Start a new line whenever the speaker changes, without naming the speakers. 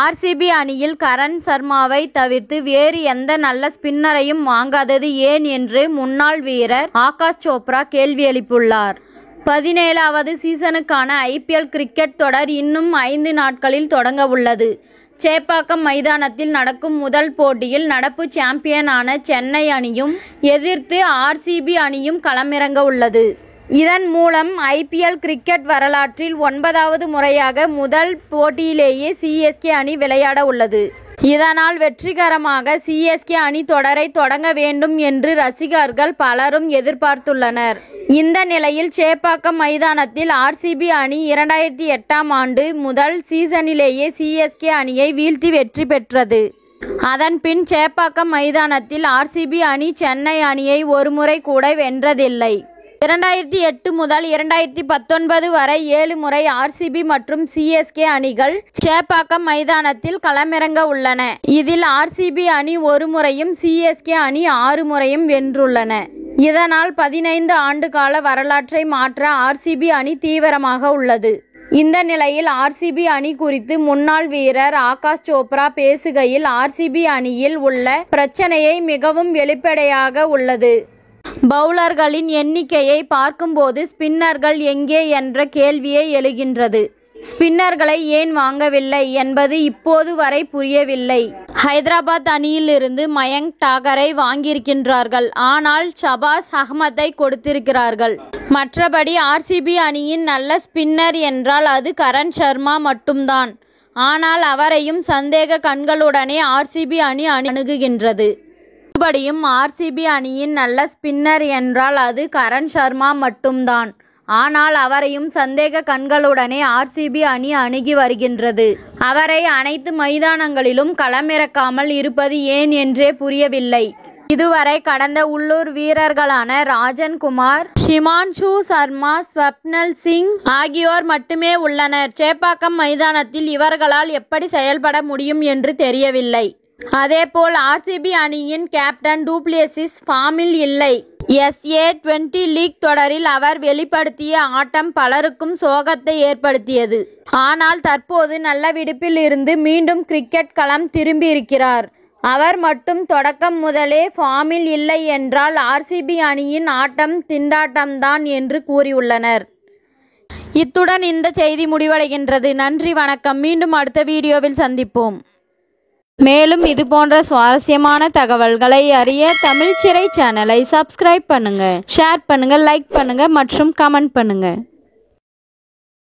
RCB அணியில் கரண் சர்மாவை தவிர்த்து வேறு எந்த நல்ல ஸ்பின்னரையும் வாங்காதது ஏன் என்று முன்னாள் வீரர் ஆகாஷ் சோப்ரா கேள்வி எழுப்பியுள்ளார். 17வது சீசனுக்கான IPL கிரிக்கெட் தொடர் இன்னும் 5 நாட்களில் தொடங்க உள்ளது. சேப்பாக்கம் மைதானத்தில் நடக்கும் முதல் போட்டியில் நடப்பு சாம்பியனான சென்னை அணியும் எதிர்த்து RCB அணியும் களமிறங்க உள்ளது. இதன் மூலம் IPL கிரிக்கெட் வரலாற்றில் 9வது முறையாக முதல் போட்டியிலேயே CSK அணி விளையாட உள்ளது. இதனால் வெற்றிகரமாக CSK அணி தொடரை தொடங்க வேண்டும் என்று ரசிகர்கள் பலரும் எதிர்பார்த்துள்ளனர். இந்த நிலையில் சேப்பாக்கம் மைதானத்தில் RCB அணி 2008ஆம் ஆண்டு முதல் சீசனிலேயே CSK அணியை வீழ்த்தி வெற்றி பெற்றது. அதன் பின் சேப்பாக்கம் மைதானத்தில் RCB அணி சென்னை அணியை ஒருமுறை கூட வென்றதில்லை. 2008 முதல் 2019 வரை 7 முறை RCB மற்றும் CSK அணிகள் சேப்பாக்கம் மைதானத்தில் களமிறங்க உள்ளன. இதில் RCB அணி ஒரு முறையும் CSK அணி 6 முறையும் வென்றுள்ளன. இதனால் 15 ஆண்டு கால வரலாற்றை மாற்ற RCB அணி தீவிரமாக உள்ளது. இந்த நிலையில் RCB அணி குறித்து முன்னாள் வீரர் ஆகாஷ் சோப்ரா பேசுகையில் RCB அணியில் உள்ள பிரச்சனையை மிகவும் வெளிப்படையாக உள்ளது. பவுலர்களின் எண்ணிக்கையை பார்க்கும்போது ஸ்பின்னர்கள் எங்கே என்ற கேள்வியே எழுகின்றது. ஸ்பின்னர்களை ஏன் வாங்கவில்லை என்பது இப்போது வரை புரியவில்லை. ஹைதராபாத் அணியிலிருந்து மயங்க் டாகரை வாங்கியிருக்கின்றார்கள். ஆனால் ஷபாஸ் அகமதை கொடுத்திருக்கிறார்கள். மற்றபடி RCB அணியின் நல்ல ஸ்பின்னர் என்றால் அது கரண் சர்மா மட்டும்தான். ஆனால் அவரையும் சந்தேக கண்களுடனே RCB அணி அணுகுகின்றது. மறுபடியும் RCB அணியின் நல்ல ஸ்பின்னர் என்றால் அது கரண் சர்மா மட்டும்தான். ஆனால் அவரையும் சந்தேக கண்களுடனே RCB அணி அணுகி வருகின்றது. அவரை அனைத்து மைதானங்களிலும் களமிறக்காமல் இருப்பது ஏன் என்றே புரியவில்லை. இதுவரை கடந்த உள்ளூர் வீரர்களான ராஜன் குமார், ஷிமான்ஷு சர்மா, ஸ்வப்னல் சிங் ஆகியோர் மட்டுமே உள்ளனர். சேப்பாக்கம் மைதானத்தில் இவர்களால் எப்படி செயல்பட முடியும் என்று தெரியவில்லை. அதேபோல் RCB அணியின் கேப்டன் டு பிளெசிஸ் ஃபார்மில் இல்லை. SA-20 லீக் தொடரில் அவர் வெளிப்படுத்திய ஆட்டம் பலருக்கும் சோகத்தை ஏற்படுத்தியது. ஆனால் தற்போது நல்ல விடுப்பில் இருந்து மீண்டும் கிரிக்கெட் களம் திரும்பியிருக்கிறார். அவர் மட்டும் தொடக்கம் முதலே ஃபார்மில் இல்லை என்றால் RCB அணியின் ஆட்டம் திண்டாட்டம்தான் என்று கூறியுள்ளனர். இத்துடன் இந்த செய்தி முடிவடைகின்றது. நன்றி, வணக்கம். மீண்டும் அடுத்த வீடியோவில் சந்திப்போம். மேலும் இது போன்ற சுவாரஸ்யமான தகவல்களை அறிய தமிழ் சிறை சேனலை சப்ஸ்கிரைப் பண்ணுங்க, ஷேர் பண்ணுங்க, லைக் பண்ணுங்க மற்றும் கமெண்ட் பண்ணுங்க.